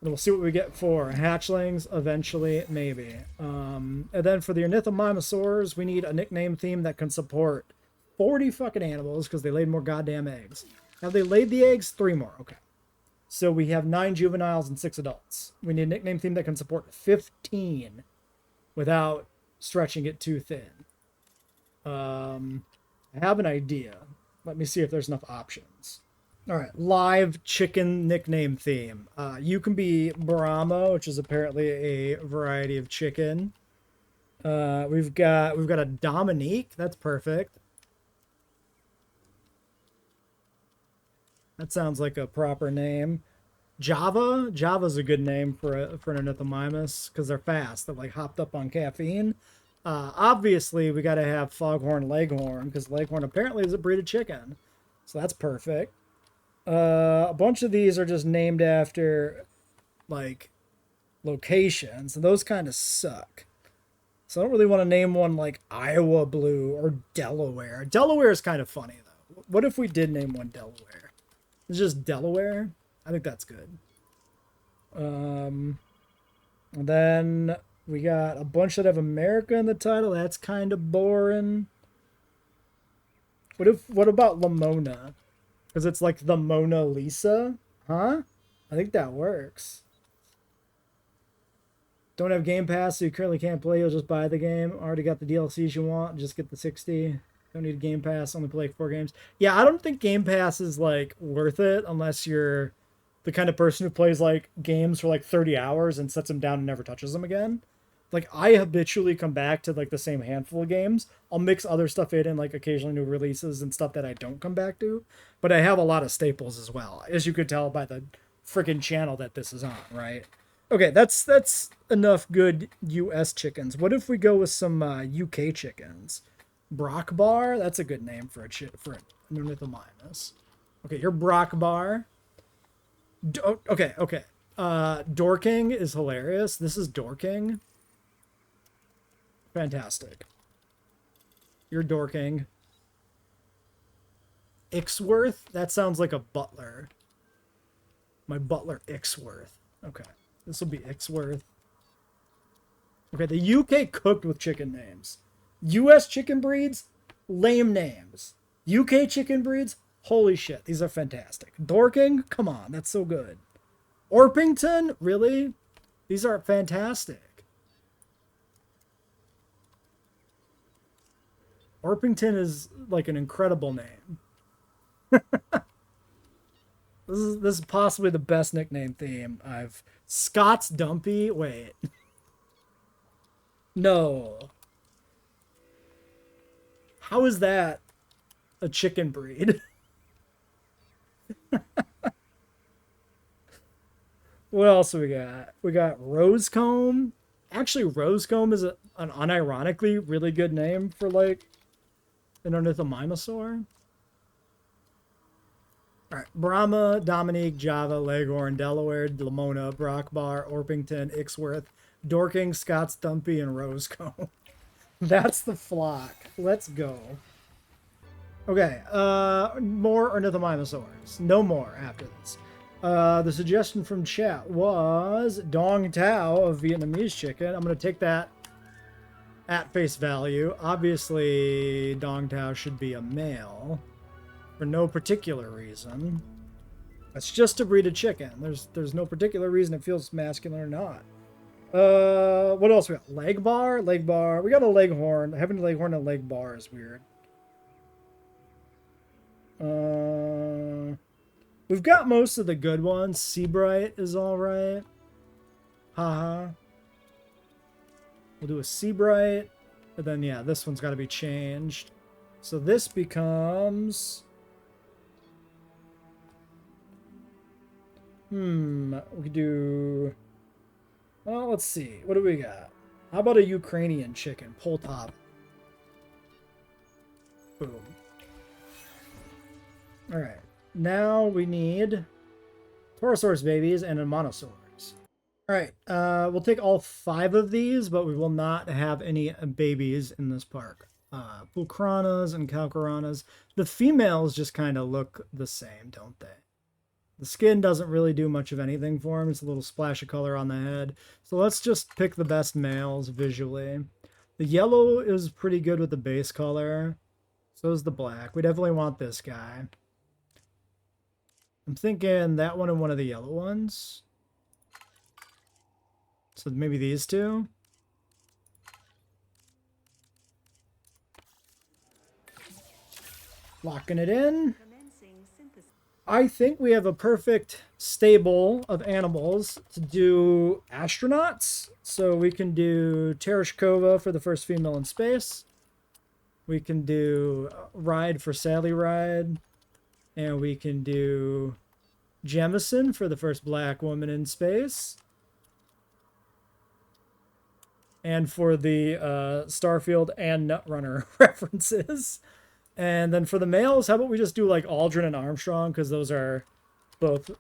And we'll see what we get for hatchlings eventually, maybe. And then for the Ornithomimosaurs, we need a nickname theme that can support 40 fucking animals because they laid more goddamn eggs. Have they laid the eggs? 3 more. Okay. So we have 9 juveniles and 6 adults. We need a nickname theme that can support 15 without stretching it too thin. I have an idea. Let me see if there's enough options. All right, live chicken nickname theme. You can be Brahma, which is apparently a variety of chicken. We've got a Dominique. That's perfect. That sounds like a proper name. Java. Java's a good name for an Ornithomimus because they're fast. They're like hopped up on caffeine. Obviously, we got to have Foghorn Leghorn because Leghorn apparently is a breed of chicken. So that's perfect. A bunch of these are just named after like locations, and those kind of suck. So I don't really want to name one like Iowa Blue or Delaware. Delaware is kind of funny though. What if we did name one Delaware? It's just Delaware. I think that's good. And then we got a bunch that have America in the title. That's kind of boring. What about Lamona? Because it's like the Mona Lisa. Huh? I think that works. Don't have Game Pass, so you currently can't play. You'll just buy the game. Already got the DLCs you want. Just get the 60. Don't need Game Pass. Only play 4 games. Yeah, I don't think Game Pass is like worth it unless you're the kind of person who plays like games for like 30 hours and sets them down and never touches them again. Like I habitually come back to like the same handful of games. I'll mix other stuff in and like occasionally new releases and stuff that I don't come back to. But I have a lot of staples as well, as you could tell by the freaking channel that this is on, right? Okay, that's enough good US chickens. What if we go with some UK chickens? Brock Bar, that's a good name for an Ornithomimus. Okay, you're Brock Bar. Okay. Dorking is hilarious. This is Dorking. Fantastic. You're Dorking. Ixworth? That sounds like a butler. My butler Ixworth. Okay. This will be Ixworth. Okay, the UK cooked with chicken names. US chicken breeds, lame names. UK chicken breeds, holy shit, these are fantastic. Dorking, come on, that's so good. Orpington, really? These are fantastic. Orpington is like an incredible name. This is possibly the best nickname theme I've... Scott's Dumpy? Wait. No. How is that a chicken breed? What else we got? We got Rosecomb. Actually, Rosecomb is an unironically really good name for like an Ornithomimosaur. All right, Brahma, Dominique, Java, Leghorn, Delaware, Lamona, Brockbar, Orpington, Ixworth, Dorking, Scott's Dumpy, and Rosecombe. That's the flock. Let's go. Okay, more ornithomimosaurs. No more after this. The suggestion from chat was Dong Tao of Vietnamese chicken. I'm going to take that at face value. Obviously, Dong Tao should be a male for no particular reason. That's just to breed a chicken. There's no particular reason it feels masculine or not. What else we got? Leg bar? Leg bar. We got a leghorn. Having a leghorn and a leg bar is weird. We've got most of the good ones. Seabright is alright. Haha. We'll do a Seabright. And then, yeah, this one's got to be changed. So this becomes... we could do... Well, let's see. What do we got? How about a Ukrainian chicken? Poltava. Boom. Alright. Now we need Torosaurus babies and a Monosaurus. Alright. We'll take all 5 of these, but we will not have any babies in this park. Pulchranas and Calcaranas. The females just kind of look the same, don't they? The skin doesn't really do much of anything for them. It's a little splash of color on the head. So let's just pick the best males visually. The yellow is pretty good with the base color. So is the black. We definitely want this guy. I'm thinking that one and one of the yellow ones. So maybe these two. Locking it in. I think we have a perfect stable of animals to do astronauts. So we can do Tereshkova for the first female in space. We can do Ride for Sally Ride. And we can do Jemison for the first black woman in space. And for the Starfield and Nutrunner references. And then for the males, how about we just do like Aldrin and Armstrong? Because those are both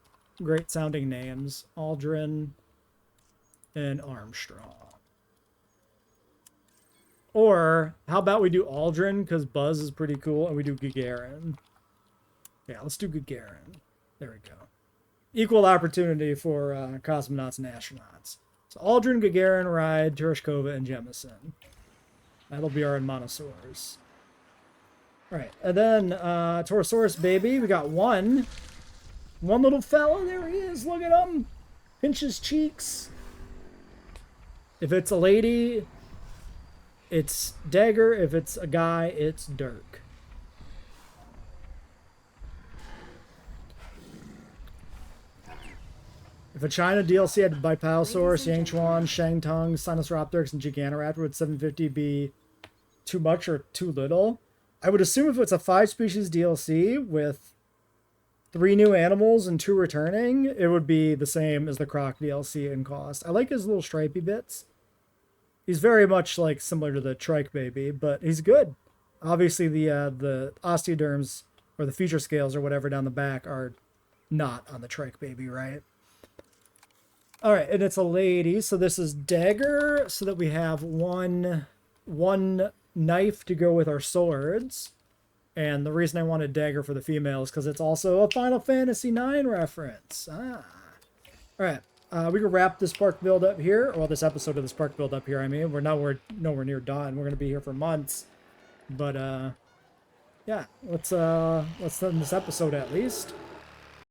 great sounding names. Aldrin and Armstrong. Or how about we do Aldrin? Because Buzz is pretty cool. And we do Gagarin. Yeah, let's do Gagarin. There we go. Equal opportunity for cosmonauts and astronauts. So Aldrin, Gagarin, Ride, Tereshkova, and Jemison. That'll be our Monosaurs. Alright, and then Torosaurus baby, we got one. One little fella, there he is, look at him. Pinch his cheeks. If it's a lady, it's Dagger. If it's a guy, it's Dirk. If a China DLC had Bipalosaurus, Yangchuan, Shangtung, Sinosauropteryx, and Gigantoraptor, would 750 be too much or too little? I would assume if it's a 5-species DLC with 3 new animals and 2 returning, it would be the same as the Croc DLC in cost. I like his little stripy bits. He's very much like similar to the Trike baby, but he's good. Obviously, the osteoderms or the feature scales or whatever down the back are not on the Trike baby, right? All right, and it's a lady, so this is Dagger, so that we have one knife to go with our swords. And the reason I wanted Dagger for the female is because it's also a Final Fantasy IX reference. All right, we can wrap this park build up here, or this episode of this park build up here. I mean, we're nowhere near done. We're gonna be here for months, but yeah, let's end this episode at least.